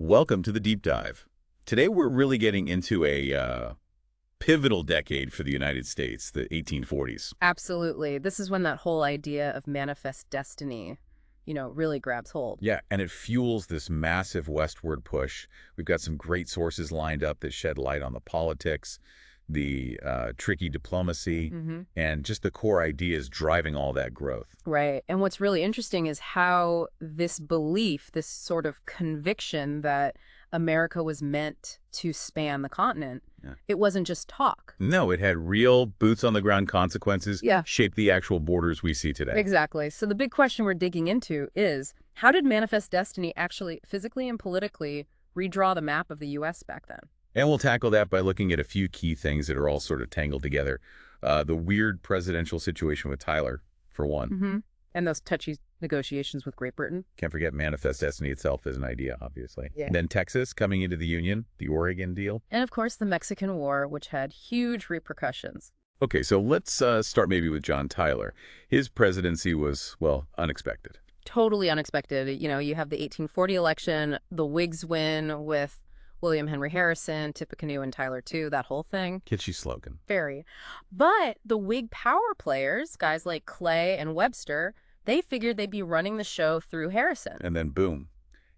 Welcome to the Deep Dive. Today we're really getting into a pivotal decade for the United States, the 1840s. Absolutely. This is when that whole idea of manifest destiny, really grabs hold. Yeah, and it fuels this massive westward push. We've got some great sources lined up that shed light on the politics, the tricky diplomacy, and just the core ideas driving all that growth. Right. And what's really interesting is how this belief, this sort of conviction that America was meant to span the continent, it wasn't just talk. No, it had real boots-on-the-ground consequences, Yeah. shaped the actual borders we see today. Exactly. So the big question we're digging into is, how did manifest destiny actually physically and politically redraw the map of the U.S. back then? And we'll tackle that by looking at a few key things that are all sort of tangled together. The weird presidential situation with Tyler, for one. And those touchy negotiations with Great Britain. Can't forget manifest destiny itself as an idea, obviously. Yeah. Then Texas coming into the Union, the Oregon deal. And of course, the Mexican War, which had huge repercussions. Okay, so let's start maybe with John Tyler. His presidency was, well, unexpected. Totally unexpected. You have the 1840 election, the Whigs win with William Henry Harrison, Tippecanoe, and Tyler too, that whole thing. Kitschy slogan. Very. But the Whig power players, guys like Clay and Webster, they figured they'd be running the show through Harrison. And then boom,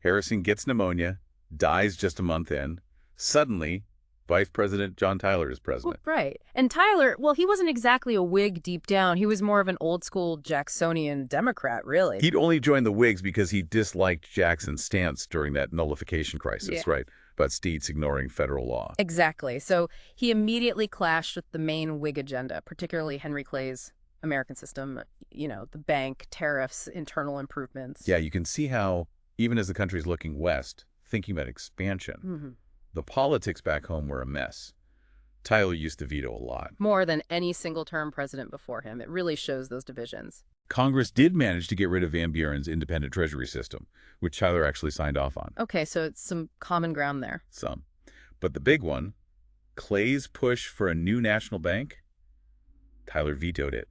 Harrison gets pneumonia, dies just a month in. Suddenly, Vice President John Tyler is president. Right. And Tyler, well, he wasn't exactly a Whig deep down. He was more of an old-school Jacksonian Democrat, really. He'd only joined the Whigs because he disliked Jackson's stance during that nullification crisis, right? About states ignoring federal law. Exactly. So he immediately clashed with the main Whig agenda, particularly Henry Clay's American system, the bank, tariffs, internal improvements. Yeah, you can see how, even as the country's looking west, thinking about expansion, the politics back home were a mess. Tyler used to veto a lot. More than any single-term president before him. It really shows those divisions. Congress did manage to get rid of Van Buren's independent treasury system, which Tyler actually signed off on. Okay, so it's some common ground there. Some. But the big one, Clay's push for a new national bank, Tyler vetoed it.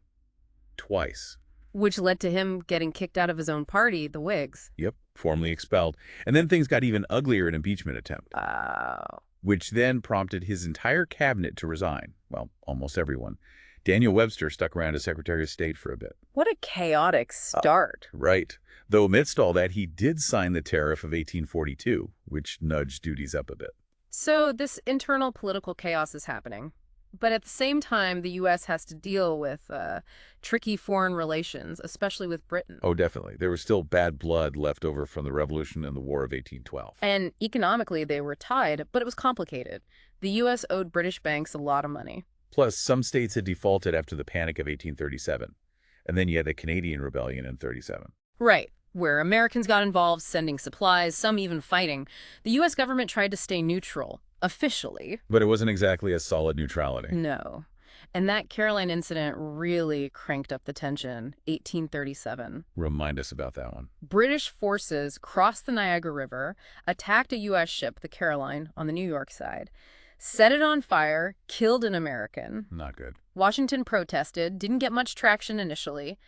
Twice. Which led to him getting kicked out of his own party, the Whigs. Yep, formally expelled. And then things got even uglier in an impeachment attempt. Oh. Which then prompted his entire cabinet to resign. Well, almost everyone. Daniel Webster stuck around as Secretary of State for a bit. What a chaotic start. Right. Though amidst all that, he did sign the Tariff of 1842, which nudged duties up a bit. So this internal political chaos is happening. But at the same time, the U.S. has to deal with tricky foreign relations, especially with Britain. Oh, definitely. There was still bad blood left over from the Revolution and the War of 1812. And economically, they were tied, but it was complicated. The U.S. owed British banks a lot of money. Plus, some states had defaulted after the Panic of 1837. And then you had the Canadian Rebellion in 37. Right, where Americans got involved, sending supplies, some even fighting. The U.S. government tried to stay neutral. Officially. But it wasn't exactly a solid neutrality. No. And that Caroline incident really cranked up the tension, 1837. Remind us about that one. British forces crossed the Niagara River, attacked a U.S. ship, the Caroline, on the New York side, set it on fire, killed an American. Not good. Washington protested, didn't get much traction initially.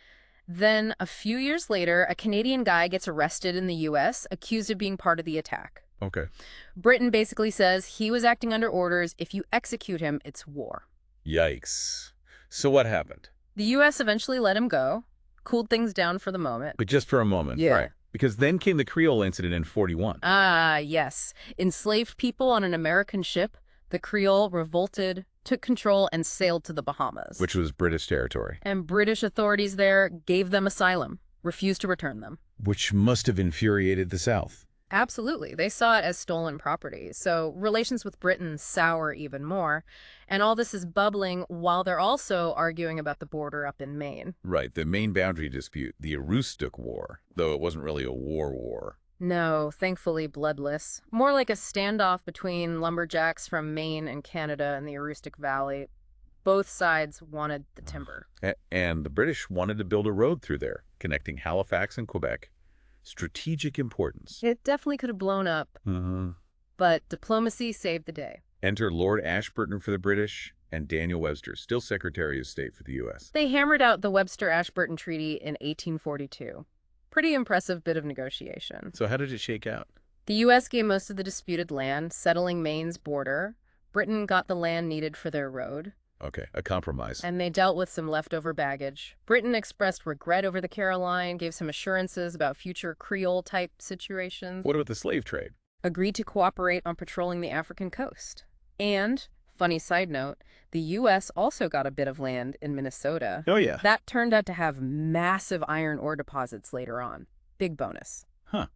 Then, a few years later, a Canadian guy gets arrested in the U.S., accused of being part of the attack. Okay. Britain basically says he was acting under orders. If you execute him, it's war. Yikes. So what happened? The U.S. eventually let him go, cooled things down for the moment. But just for a moment. Yeah. Right. Because then came the Creole incident in 41. Ah, yes. Enslaved people on an American ship, the Creole revolted, took control, and sailed to the Bahamas. Which was British territory. And British authorities there gave them asylum, refused to return them. Which must have infuriated the South. Absolutely. They saw it as stolen property. So relations with Britain sour even more. And all this is bubbling while they're also arguing about the border up in Maine. Right. The main boundary dispute, the Aroostook War, though it wasn't really a war. No, thankfully bloodless. More like a standoff between lumberjacks from Maine and Canada in the Aroostook Valley. Both sides wanted the timber. And the British wanted to build a road through there, connecting Halifax and Quebec. Strategic importance. It definitely could have blown up, but diplomacy saved the day. Enter Lord Ashburton for the British and Daniel Webster, still Secretary of State for the U.S. They hammered out the Webster-Ashburton Treaty in 1842. Pretty impressive bit of negotiation. So how did it shake out? The U.S. gave most of the disputed land, settling Maine's border. Britain got the land needed for their road. Okay, a compromise. And they dealt with some leftover baggage. Britain expressed regret over the Caroline, gave some assurances about future Creole-type situations. What about the slave trade? Agreed to cooperate on patrolling the African coast. And, funny side note, the U.S. also got a bit of land in Minnesota. Oh, yeah. That turned out to have massive iron ore deposits later on. Big bonus. Huh.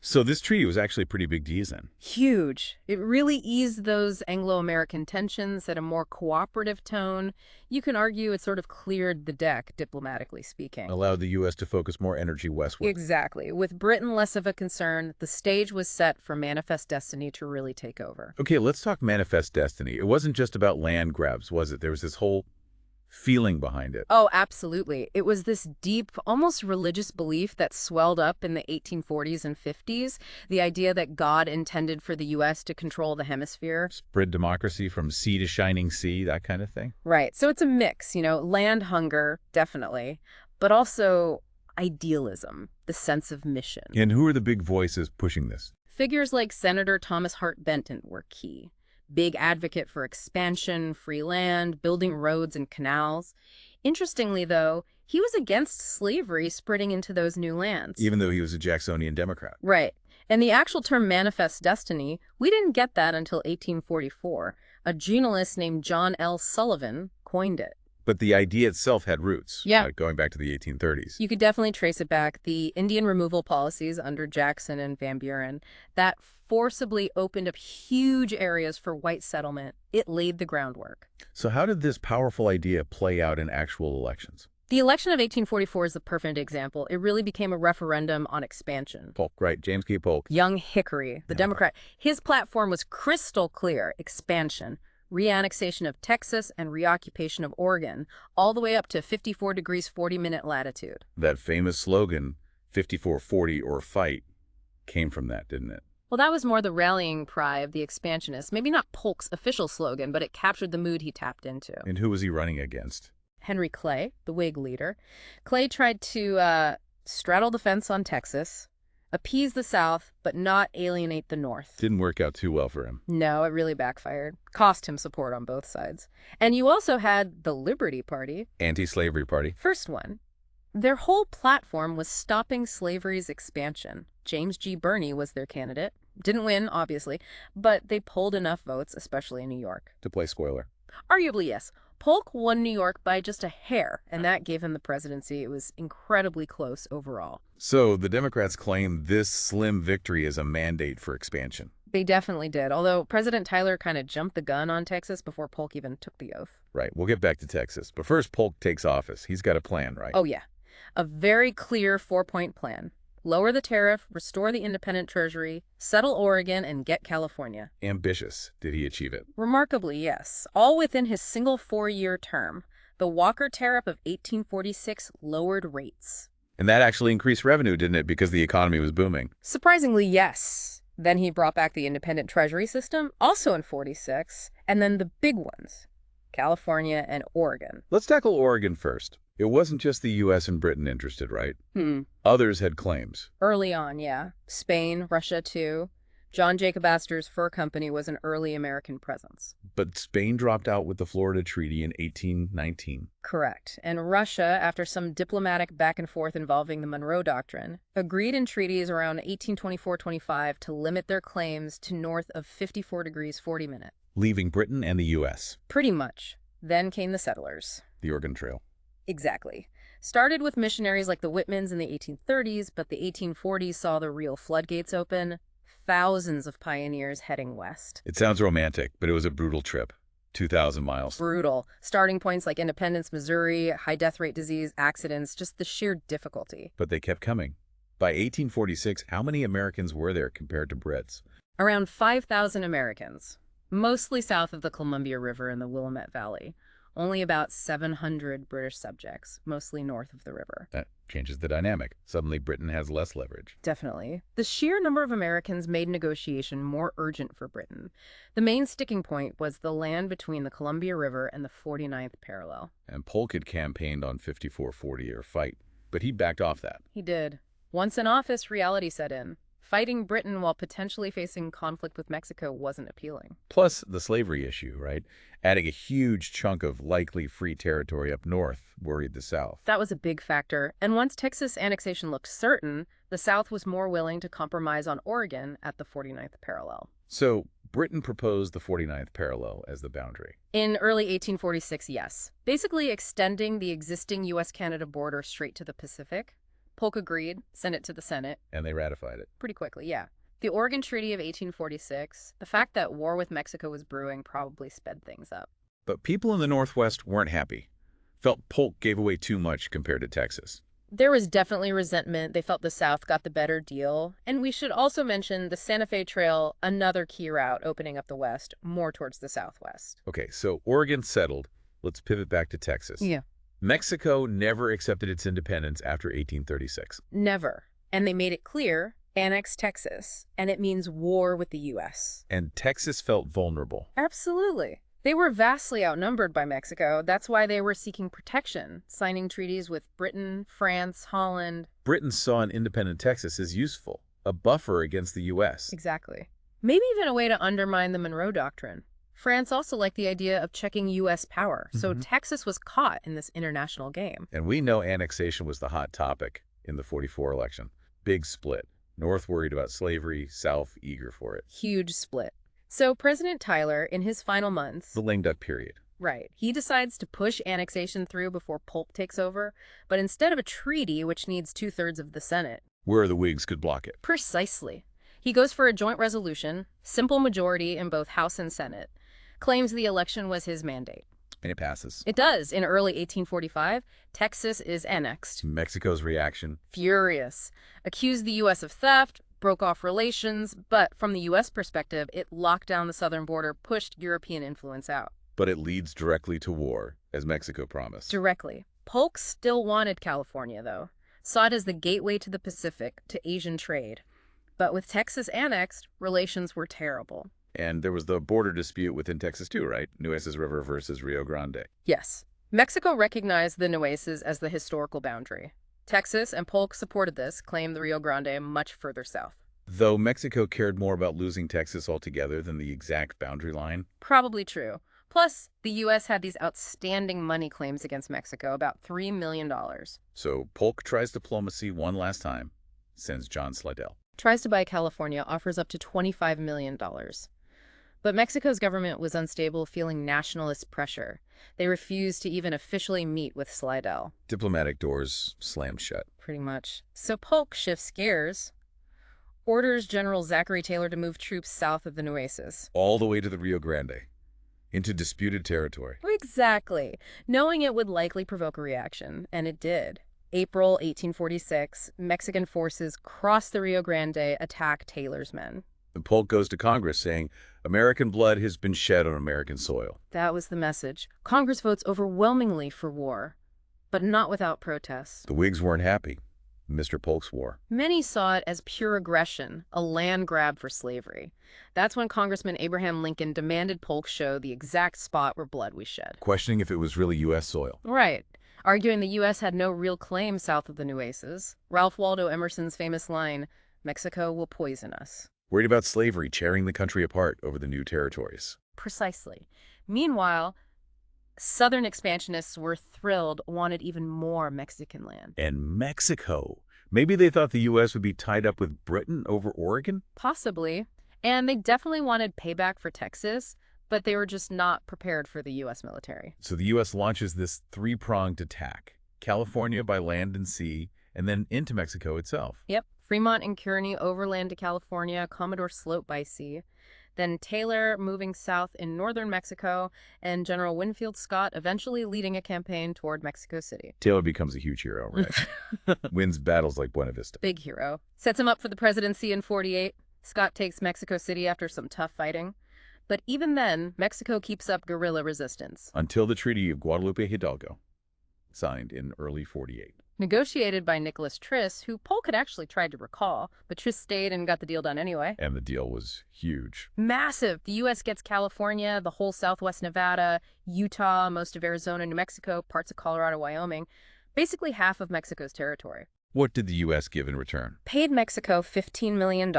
So this treaty was actually a pretty big deal then. Huge. It really eased those Anglo-American tensions, set a more cooperative tone. You can argue it sort of cleared the deck, diplomatically speaking. Allowed the U.S. to focus more energy westward. Exactly. With Britain less of a concern, the stage was set for Manifest Destiny to really take over. Okay, let's talk Manifest Destiny. It wasn't just about land grabs, was it? There was this whole feeling behind it. Oh, absolutely. It was this deep, almost religious belief that swelled up in the 1840s and 50s, the idea that God intended for the U.S. to control the hemisphere. Spread democracy from sea to shining sea, that kind of thing. Right. So it's a mix, land hunger, definitely, but also idealism, the sense of mission. And who are the big voices pushing this? Figures like Senator Thomas Hart Benton were key. Big advocate for expansion, free land, building roads and canals. Interestingly, though, he was against slavery spreading into those new lands. Even though he was a Jacksonian Democrat. Right. And the actual term Manifest Destiny, we didn't get that until 1844. A journalist named John L. Sullivan coined it. But the idea itself had roots. Yeah. Going back to the 1830s. You could definitely trace it back. The Indian removal policies under Jackson and Van Buren, that forcibly opened up huge areas for white settlement. It laid the groundwork. So how did this powerful idea play out in actual elections? The election of 1844 is the perfect example. It really became a referendum on expansion. Polk, right? James K. Polk. Young Hickory, the Democrat. His platform was crystal clear: expansion, reannexation of Texas, and reoccupation of Oregon, all the way up to 54 degrees 40-minute latitude. That famous slogan, 54-40 or fight, came from that, didn't it? Well, that was more the rallying cry of the expansionists. Maybe not Polk's official slogan, but it captured the mood he tapped into. And who was he running against? Henry Clay, the Whig leader. Clay tried to straddle the fence on Texas, appease the South, but not alienate the North. Didn't work out too well for him. No, it really backfired. Cost him support on both sides. And you also had the Liberty Party. Anti-slavery party. First one. Their whole platform was stopping slavery's expansion. James G. Birney was their candidate. Didn't win, obviously, but they pulled enough votes, especially in New York. To play spoiler. Arguably, yes. Polk won New York by just a hair, and that gave him the presidency. It was incredibly close overall. So the Democrats claim this slim victory is a mandate for expansion. They definitely did, although President Tyler kind of jumped the gun on Texas before Polk even took the oath. Right, we'll get back to Texas. But first, Polk takes office. He's got a plan, right? Oh, yeah. A very clear four-point plan. Lower the tariff, restore the independent treasury, settle Oregon, and get California. Ambitious. Did he achieve it? Remarkably, yes. All within his single 4-year term. The Walker Tariff of 1846 lowered rates. And that actually increased revenue, didn't it? Because the economy was booming. Surprisingly, yes. Then he brought back the independent treasury system, also in 46. And then the big ones, California and Oregon. Let's tackle Oregon first. It wasn't just the U.S. and Britain interested, right? Others had claims. Early on, yeah. Spain, Russia, too. John Jacob Astor's fur company was an early American presence. But Spain dropped out with the Florida Treaty in 1819. Correct. And Russia, after some diplomatic back and forth involving the Monroe Doctrine, agreed in treaties around 1824-25 to limit their claims to north of 54 degrees 40 minutes. Leaving Britain and the U.S. Pretty much. Then came the settlers. The Oregon Trail. Exactly. Started with missionaries like the Whitmans in the 1830s, but the 1840s saw the real floodgates open. Thousands of pioneers heading west. It sounds romantic, but it was a brutal trip. 2,000 miles. Brutal. Starting points like Independence, Missouri, high death rate disease, accidents, just the sheer difficulty. But they kept coming. By 1846, how many Americans were there compared to Brits? Around 5,000 Americans, mostly south of the Columbia River in the Willamette Valley. Only about 700 British subjects, mostly north of the river. That changes the dynamic. Suddenly, Britain has less leverage. Definitely. The sheer number of Americans made negotiation more urgent for Britain. The main sticking point was the land between the Columbia River and the 49th parallel. And Polk had campaigned on 54-40 or fight, but he backed off that. He did. Once in office, reality set in. fighting Britain while potentially facing conflict with Mexico wasn't appealing. Plus the slavery issue, right? Adding a huge chunk of likely free territory up north worried the South. That was a big factor, and once Texas annexation looked certain, the South was more willing to compromise on Oregon at the 49th parallel. So Britain proposed the 49th parallel as the boundary. In early 1846, yes. Basically extending the existing U.S.-Canada border straight to the Pacific. Polk agreed, sent it to the Senate. And they ratified it. Pretty quickly, yeah. The Oregon Treaty of 1846, the fact that war with Mexico was brewing probably sped things up. But people in the Northwest weren't happy. Felt Polk gave away too much compared to Texas. There was definitely resentment. They felt the South got the better deal. And we should also mention the Santa Fe Trail, another key route opening up the West, more towards the Southwest. Okay, so Oregon settled. Let's pivot back to Texas. Yeah. Mexico never accepted its independence after 1836. Never. And they made it clear, annex Texas, and it means war with the U.S. And Texas felt vulnerable. Absolutely. They were vastly outnumbered by Mexico. That's why they were seeking protection, signing treaties with Britain, France, Holland. Britain saw an independent Texas as useful, a buffer against the U.S. Exactly. Maybe even a way to undermine the Monroe Doctrine. France also liked the idea of checking U.S. power, so Texas was caught in this international game. And we know annexation was the hot topic in the 44 election. Big split. North worried about slavery, South eager for it. Huge split. So President Tyler, in his final months... The lame duck period. Right. He decides to push annexation through before Polk takes over, but instead of a treaty, which needs 2/3 of the Senate... Where the Whigs could block it. Precisely. He goes for a joint resolution, simple majority in both House and Senate, claims the election was his mandate. And it passes. It does. In early 1845, Texas is annexed. Mexico's reaction? Furious. Accused the U.S. of theft, broke off relations, but from the U.S. perspective, it locked down the southern border, pushed European influence out. But it leads directly to war, as Mexico promised. Directly. Polk still wanted California, though. Saw it as the gateway to the Pacific, to Asian trade. But with Texas annexed, relations were terrible. And there was the border dispute within Texas too, right? Nueces River versus Rio Grande. Yes. Mexico recognized the Nueces as the historical boundary. Texas, and Polk supported this, claimed the Rio Grande much further south. Though Mexico cared more about losing Texas altogether than the exact boundary line. Probably true. Plus, the U.S. had these outstanding money claims against Mexico, about $3 million. So Polk tries diplomacy one last time, sends John Slidell. Tries to buy California, offers up to $25 million. But Mexico's government was unstable, feeling nationalist pressure. They refused to even officially meet with Slidell. Diplomatic doors slammed shut. Pretty much. So Polk shifts gears, orders General Zachary Taylor to move troops south of the Nueces. All the way to the Rio Grande, into disputed territory. Exactly. Knowing it would likely provoke a reaction, and it did. April 1846, Mexican forces cross the Rio Grande, attack Taylor's men. And Polk goes to Congress saying, American blood has been shed on American soil. That was the message. Congress votes overwhelmingly for war, but not without protests. The Whigs weren't happy. Mr. Polk's war. Many saw it as pure aggression, a land grab for slavery. That's when Congressman Abraham Lincoln demanded Polk show the exact spot where blood was shed. Questioning if it was really U.S. soil. Right. Arguing the U.S. had no real claim south of the Nueces. Ralph Waldo Emerson's famous line, "Mexico will poison us." Worried about slavery tearing the country apart over the new territories. Precisely. Meanwhile, Southern expansionists were thrilled, wanted even more Mexican land. And Mexico. Maybe they thought the U.S. would be tied up with Britain over Oregon? Possibly. And they definitely wanted payback for Texas, but they were just not prepared for the U.S. military. So the U.S. launches this three-pronged attack. California by land and sea, and then into Mexico itself. Yep. Fremont and Kearny overland to California, Commodore Sloat by sea. Then Taylor moving south in northern Mexico, and General Winfield Scott eventually leading a campaign toward Mexico City. Taylor becomes a huge hero, right? Wins battles like Buena Vista. Big hero. Sets him up for the presidency in 48. Scott takes Mexico City after some tough fighting. But even then, Mexico keeps up guerrilla resistance. Until the Treaty of Guadalupe Hidalgo, signed in early 48. Negotiated by Nicholas Tris, who Polk had actually tried to recall, but Tris stayed and got the deal done anyway. And the deal was huge. Massive. The U.S. gets California, the whole southwest Nevada, Utah, most of Arizona, New Mexico, parts of Colorado, Wyoming, basically half of Mexico's territory. What did the U.S. give in return? Paid Mexico $15 million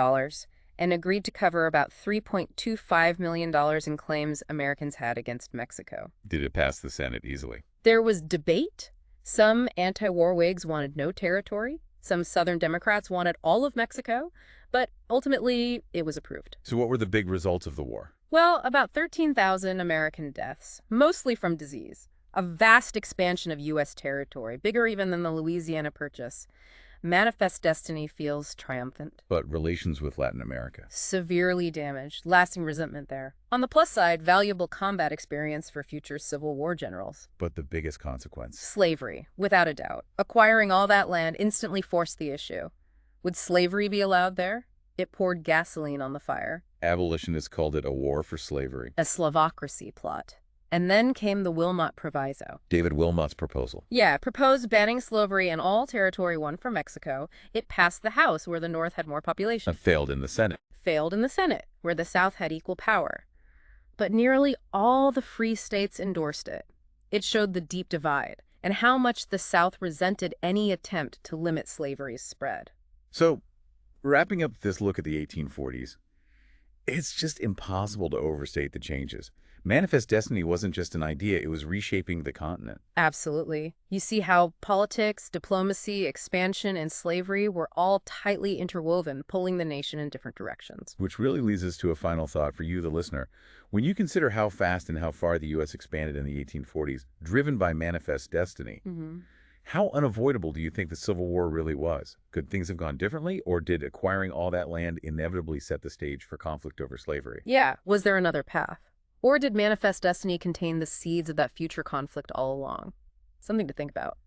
and agreed to cover about $3.25 million in claims Americans had against Mexico. Did it pass the Senate easily? There was debate. Some anti-war Whigs wanted no territory. Some Southern Democrats wanted all of Mexico. But ultimately, it was approved. So what were the big results of the war? Well, about 13,000 American deaths, mostly from disease. A vast expansion of U.S. territory, bigger even than the Louisiana Purchase. Manifest Destiny feels triumphant. But relations with Latin America? Severely damaged, lasting resentment there. On the plus side, valuable combat experience for future Civil War generals. But the biggest consequence? Slavery, without a doubt. Acquiring all that land instantly forced the issue. Would slavery be allowed there? It poured gasoline on the fire. Abolitionists called it a war for slavery. A Slavocracy plot. And then came the Wilmot Proviso. David Wilmot's proposal. Yeah, proposed banning slavery in all territory won from Mexico. It passed the House, where the North had more population. Failed in the Senate. Failed in the Senate, where the South had equal power. But nearly all the free states endorsed it. It showed the deep divide and how much the South resented any attempt to limit slavery's spread. So, wrapping up this look at the 1840s, it's just impossible to overstate the changes. Manifest Destiny wasn't just an idea, it was reshaping the continent. Absolutely. You see how politics, diplomacy, expansion, and slavery were all tightly interwoven, pulling the nation in different directions. Which really leads us to a final thought for you, the listener. When you consider how fast and how far the U.S. expanded in the 1840s, driven by Manifest Destiny, how unavoidable do you think the Civil War really was? Could things have gone differently, or did acquiring all that land inevitably set the stage for conflict over slavery? Yeah, was there another path? Or did Manifest Destiny contain the seeds of that future conflict all along? Something to think about.